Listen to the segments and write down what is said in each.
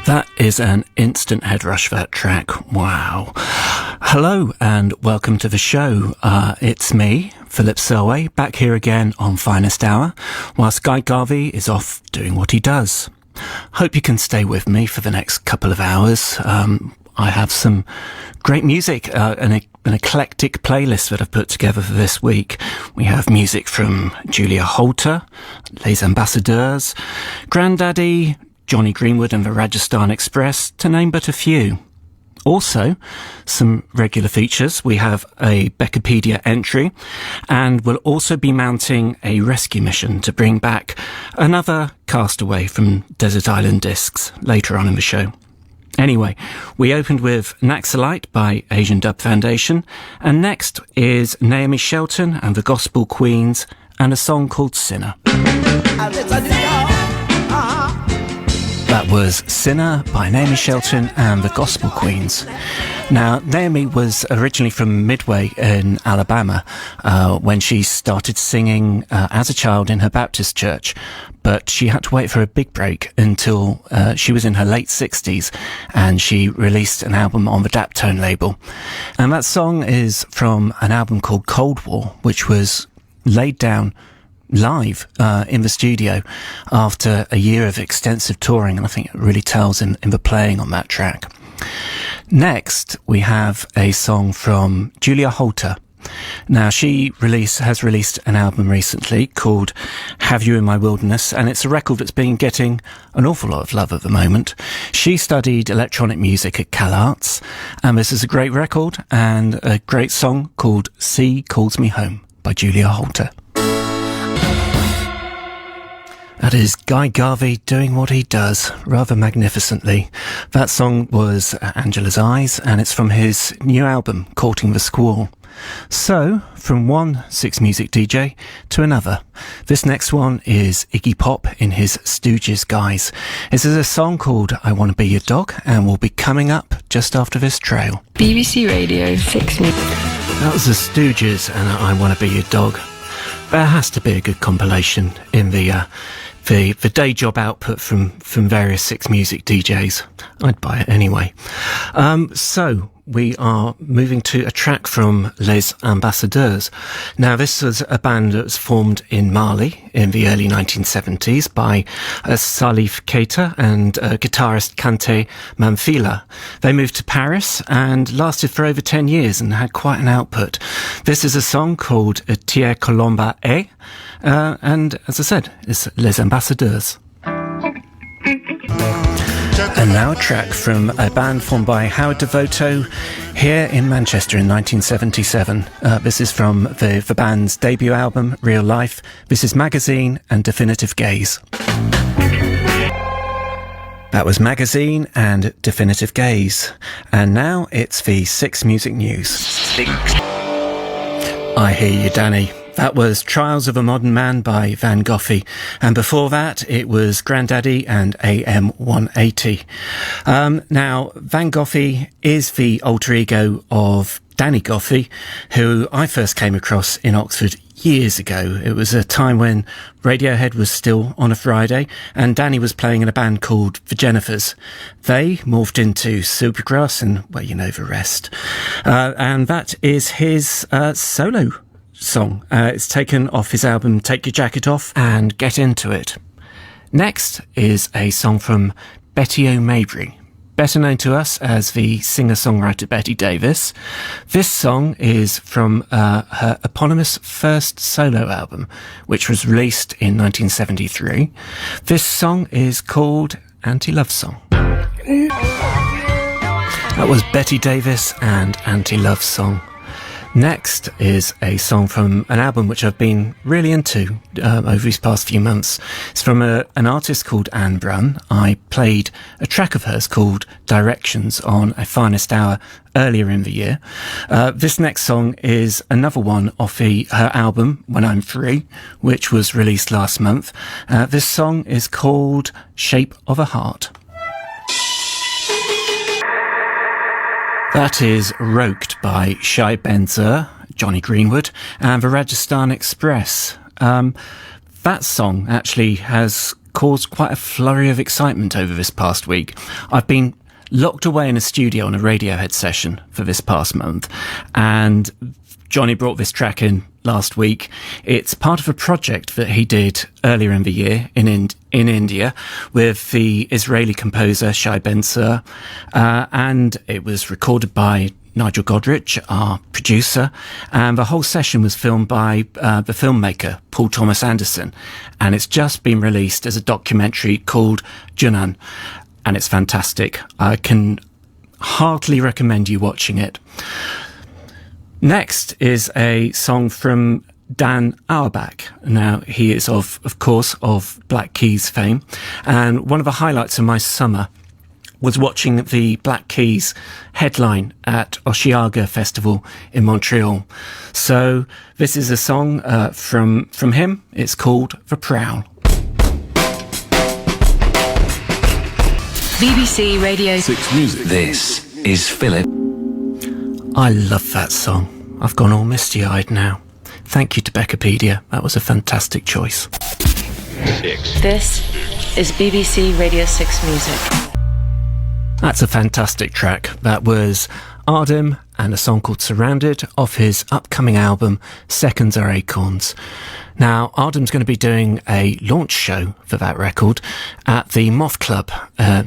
That is an instant head rush, that track. Wow. Hello and welcome to the show. It's me, Philip Selway, back here again on Finest Hour, whilst Garvey is off doing what he does. Hope you can stay with me for the next couple of hours. I have some great music, an eclectic playlist that I've put together for this week. We have music from Julia Holter, Les Ambassadeurs, Grandaddy, Johnny Greenwood and the Rajasthan Express, to name but a few. Also, some regular features. We have a Beckipedia entry, and we'll also be mounting a rescue mission to bring back another castaway from Desert Island Discs later on in the show. Anyway, we opened with Naxalite by Asian Dub Foundation, and next is Naomi, Shelton and the Gospel Queens, and a song called Sinner. That was Sinner by Naomi, Shelton and the Gospel Queens. Now, Naomi was originally from Midway in Alabama when she started singing as a child in her Baptist church, but she had to wait for a big break until she was in her late 60s and she released an album on the Daptone label. And that song is from an album called Cold War, which was laid down live in the studio after a year of extensive touring, and I think it really tells in the playing on that track. Next, we have a song from Julia Holter. Now, she has released an album recently called Have You in My Wilderness, and it's a record that's been getting an awful lot of love at the moment. She studied electronic music at Cal Arts, and this is a great record and a great song called Sea Calls Me Home by Julia Holter. That is Guy Garvey doing what he does, rather magnificently. That song was Angela's Eyes, and it's from his new album, Courting the Squall. So, from one Six Music DJ to another, this next one is Iggy Pop in his Stooges guise. This is a song called I Want to Be Your Dog, and will be coming up just after this trail. BBC Radio 6 Music. That was the Stooges and I Want to Be Your Dog. There has to be a good compilation in the day job output from various Six Music DJs. I'd buy it anyway. So we are moving to a track from Les Ambassadeurs. Now, this was a band that was formed in Mali in the early 1970s by Salif Keita and guitarist Kante Manfila. They moved to Paris and lasted for over 10 years and had quite an output. This is a song called Tiers Colomba E, and as I said, it's Les Ambassadeurs. And now a track from a band formed by Howard Devoto here in Manchester in 1977. This is from the band's debut album, Real Life. This is Magazine and Definitive Gaze. That was Magazine and Definitive Gaze. And now it's the Six Music News. I hear you, Danny. That was Trials of a Modern Man by Van Gogh, and before that it was Grandaddy and AM 180. Now, Van Gogh is the alter ego of Danny Goffey, who I first came across in Oxford years ago. It was a time when Radiohead was still on a Friday, and Danny was playing in a band called The Jennifers. They morphed into Supergrass, and, well, you know the rest. And that is his solo song. It's taken off his album Take Your Jacket Off and Get Into It. Next is a song from Betty O'Mabry, better known to us as the singer-songwriter Betty Davis. This song is from her eponymous first solo album, which was released in 1973. This song is called Anti-Love Song. That was Betty Davis and Anti-Love Song. Next is a song from an album which I've been really into over these past few months. It's from an artist called Anne Brunn. I played a track of hers called Directions on a Finest Hour earlier in the year. This next song is another one off her album When I'm Free, which was released last month. This song is called Shape of a Heart. That is Roked by Shai Ben-Zur, Johnny Greenwood, and the Rajasthan Express. That song actually has caused quite a flurry of excitement over this past week. I've been locked away in a studio on a Radiohead session for this past month, and Johnny brought this track in last week. It's part of a project that he did earlier in the year in India with the Israeli composer Shai Ben-Sur, and it was recorded by Nigel Godrich, our producer, and the whole session was filmed by the filmmaker Paul Thomas Anderson, and it's just been released as a documentary called Junan, and it's fantastic. I can heartily recommend you watching it. Next is a song from Dan Auerbach. Now, he is of course, of Black Keys fame, and one of the highlights of my summer was watching the Black Keys headline at Osheaga Festival in Montreal. So this is a song from him. It's called The Prowl. BBC Radio 6 Music. This is Philip. I love that song. I've gone all misty-eyed now. Thank you to Beccapedia. That was a fantastic choice. 6. This is BBC Radio 6 Music. That's a fantastic track. That was Ardim and a song called Surrounded off his upcoming album Seconds Are Acorns. Now, Ardim's going to be doing a launch show for that record at the Moth Club,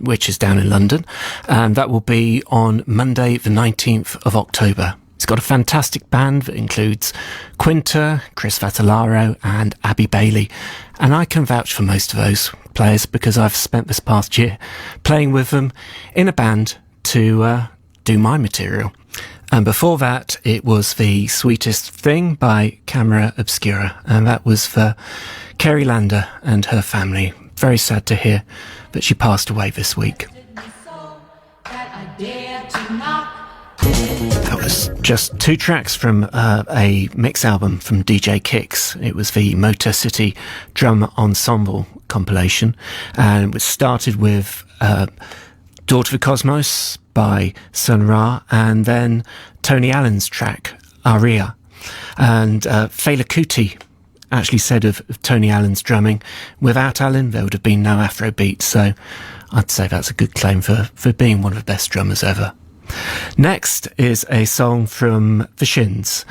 which is down in London, and that will be on Monday the 19th of October. It's got a fantastic band that includes Quinta, Chris Vattalaro and Abby Bailey, and I can vouch for most of those players because I've spent this past year playing with them in a band to do my material. And before that, it was the Sweetest Thing by Camera Obscura, and that was for Kerry Lander and her family. Very sad to hear that she passed away this week. That was just two tracks from a mix album from DJ Kicks. It was the Motor City Drum Ensemble compilation, and it was started with Door to the Cosmos by Sun Ra, and then Tony Allen's track Aria. And Fela Kuti actually said of Tony Allen's drumming, without Allen there would have been no Afrobeat, so I'd say that's a good claim for being one of the best drummers ever. Next is a song from The Shins.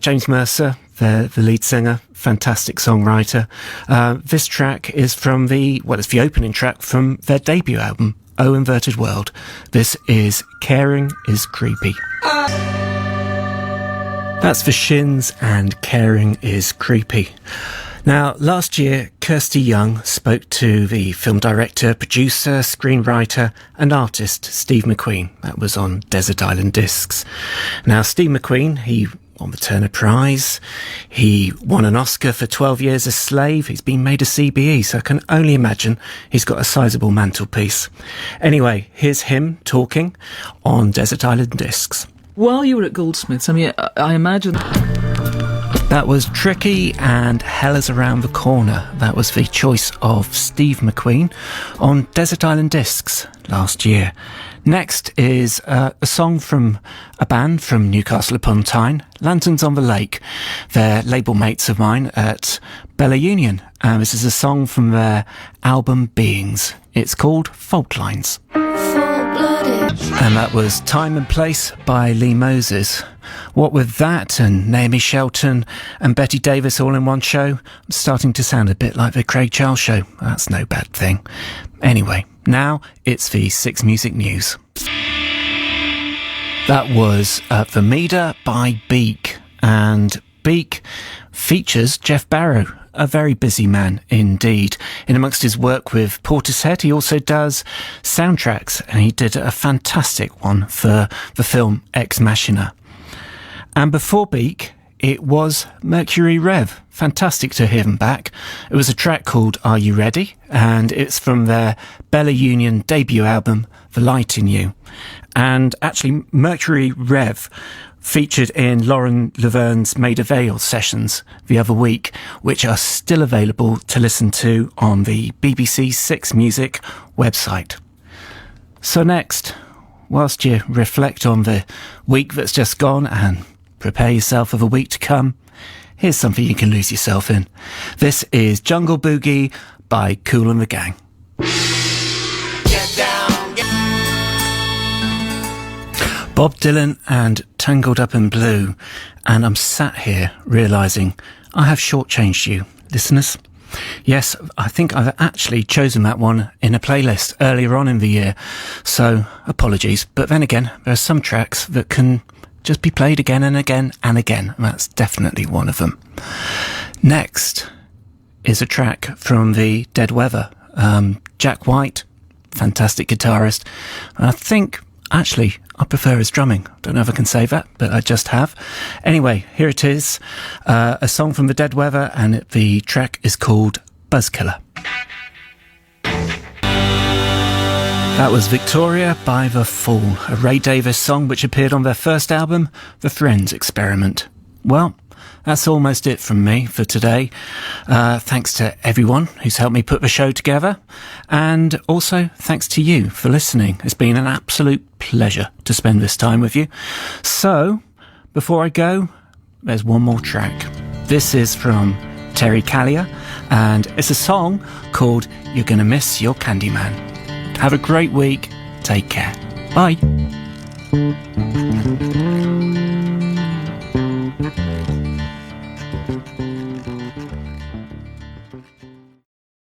James Mercer, the lead singer, fantastic songwriter. This track is from it's the opening track from their debut album, O Inverted World. This is Caring is Creepy. That's The Shins and Caring is Creepy. Now, last year, Kirsty Young spoke to the film director, producer, screenwriter and artist Steve McQueen. That was on Desert Island Discs. Now, Steve McQueen, he won the Turner Prize. He won an Oscar for 12 Years a Slave. He's been made a CBE, so I can only imagine he's got a sizable mantelpiece. Anyway, here's him talking on Desert Island Discs. While you were at Goldsmiths, I mean, I imagine... That was Tricky and Hell is Around the Corner. That was the choice of Steve McQueen on Desert Island Discs last year. Next is a song from a band from Newcastle upon Tyne, Lanterns on the Lake. They're label mates of mine at Bella Union. This is a song from their album Beings. It's called Fault Lines. And that was Time and Place by Lee Moses. What with that and Naomi Shelton and Betty Davis all in one show, I'm starting to sound a bit like the Craig Charles show. That's no bad thing. Anyway, now it's the 6 Music News. That was Vermeida by Beak, and Beak features Jeff Barrow, a very busy man indeed. In amongst his work with Portishead, he also does soundtracks, and he did a fantastic one for the film Ex Machina. And before Beak, it was Mercury Rev. Fantastic to hear them back. It was a track called Are You Ready? And it's from their Bella Union debut album, The Light in You. And actually, Mercury Rev featured in Lauren Laverne's Maida Vale sessions the other week, which are still available to listen to on the BBC 6 Music website. So next, whilst you reflect on the week that's just gone and prepare yourself for the week to come, here's something you can lose yourself in. This is Jungle Boogie by Kool and the Gang. Bob Dylan and Tangled Up in Blue, and I'm sat here realising I have shortchanged you, listeners. Yes, I think I've actually chosen that one in a playlist earlier on in the year, so apologies. But then again, there are some tracks that can just be played again and again and again, and that's definitely one of them. Next is a track from the Dead Weather. Jack White, fantastic guitarist, and I think actually I prefer his drumming. Don't know if I can say that, but I just have. Anyway, here it is, a song from the Dead Weather, and the track is called Buzzkiller. That was Victoria by The Fall, a Ray Davies song which appeared on their first album, The Friends Experiment. Well, that's almost it from me for today. Thanks to everyone who's helped me put the show together. And also thanks to you for listening. It's been an absolute pleasure to spend this time with you. So, before I go, there's one more track. This is from Terry Callier, and it's a song called You're Gonna Miss Your Candyman. Have a great week. Take care. Bye.